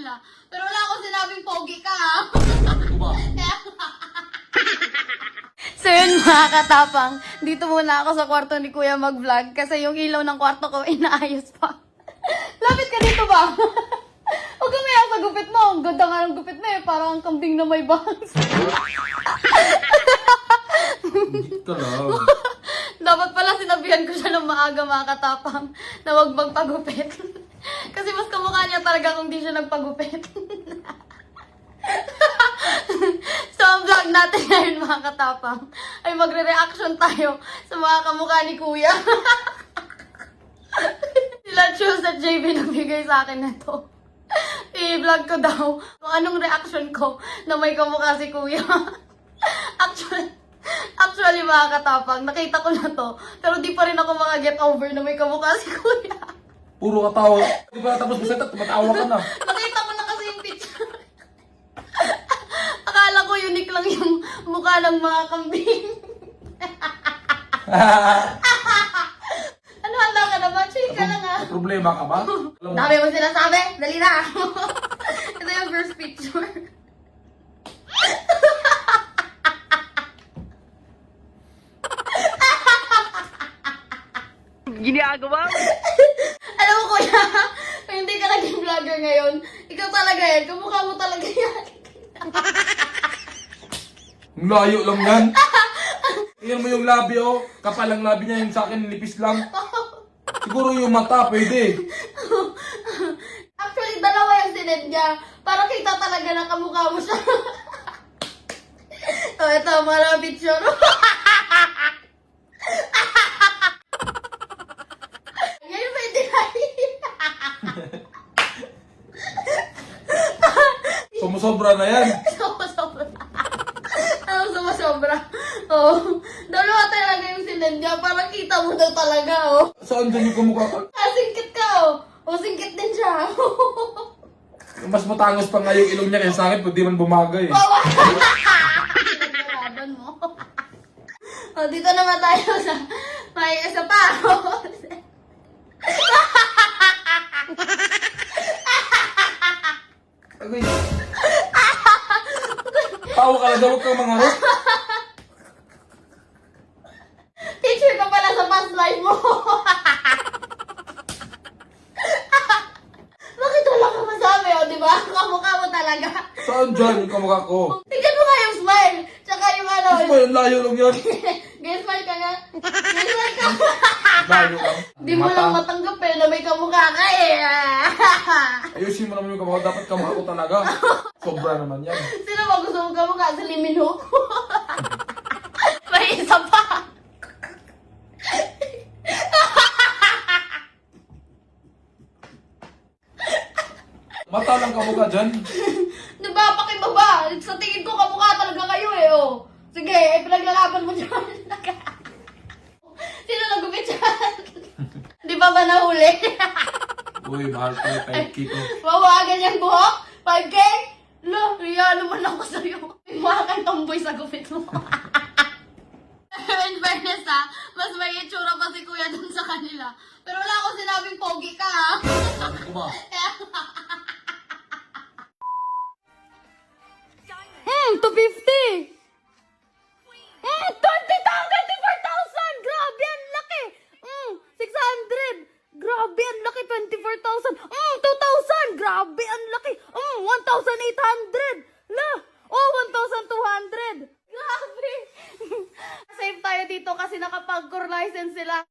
kanila. Pero wala akong sinabing pogi ka. Ano ba? So yun mga katapang, dito muna ako sa kwarto ni Kuya mag-vlog kasi yung ilaw ng kwarto ko inaayos pa. Lapit ka dito ba? Huwag ka maya sa gupit mo. Ang ganda nga ng gupit mo eh. Parang ang kambing na may bangs. Dito lang. Dapat pala sinabihan ko siya ng maaga mga katapang na huwag magpagupit. Kasi mas kamukha niya talaga kung di siya nagpagupit. So ang vlog natin ngayon mga katapang ay magre-reaction tayo sa mga kamukha ni Kuya. Sila Chus at JB nagbigay sa akin na to. I-vlog ko daw kung anong reaction ko na may kamukha si Kuya. Actually mga katapang, nakita ko na to. Pero di pa rin ako maka-get over na may kamukha si Kuya. Puro katawa. Di ba tapos masaya, tumatawa ka na. Nakita ko na kasi yung picture. Akala ko unique lang yung mukha ng mga kambing. Ano, handa ka naman? Chill ka lang ah. May problema ka ba? Alam mo, Dami mo sinasabi. Dali na. Ito yung first picture. Ginagawa mo? Alam mo kuya, kung hindi ka naging vlogger ngayon, ikaw talaga yan. Kamukha mo talaga yan. ang layo lang yan. Tingnan mo yung labi oh. Kapal ang labi niya, yung sa akin nipis lang. Siguro yung mata, pwede. Actually, dalawa yung sinend niya. Para kita talaga na kamukha mo siya. Oh, ito, mga picture. Ngayon pwede na. Sumusobra na yan. Sobra. Ano sumasobra? Oh, dalawa talaga yung sinend niya. Para kita mo daw talaga, oh. Saan dyan yung kumukha ka? Singkit ka, oh. Oh, singkit din siya. Mas matangos pa nga yung ilong niya kaysa sa akin, pwede man bumagay. Pinagdaraban mo. Oh, dito naman tayo sa may isa pa. Agay. Tawa ka lang daw, huwag kang mangarap. Teacher ka pala sa past life mo. Bakit wala ka masabi, oh, di ba? Kamukha mo talaga. Saan dyan yung kamukha ko? Tingnan mo nga yung smile. Tsaka yung ano. Ano ba yung layo lang yan? Guys, smile ka nga. Guys, smile ka. Layo lang. Di mo lang matanggap eh na may kamukha ka eh. Ayusin mo naman yung kamukha, dapat kamukha ko talaga. Sobra naman yan. Sino ba gusto mong kamukha? Si Lee Min Ho? May isa pa. Mata lang kamukha dyan. Diba, pakibaba. Sa tingin ko kamukha talaga kayo eh, oh. Sige, pinaglalaban mo dyan. Sino nagupit dyan? Di ba nahuli? Uy, mahal ko yung 5K ko. Mawagan yung buhok? 5K? Lo, riya naman ako sa'yo. Mukha kang tomboy sa gupit mo. In fairness ha, mas may itsura pa si kuya dun sa kanila. Pero wala akong sinabing pogi ka ha. Sabi ko ba? 250! 20,000! 24,000! Grabe, ang laki! 600! Grabe, ang laki! 24,000! 2,000! Grabe, ang laki! 1,800! La! Oh, 1,200! Grabe! Save tayo dito kasi nakapag-core license sila.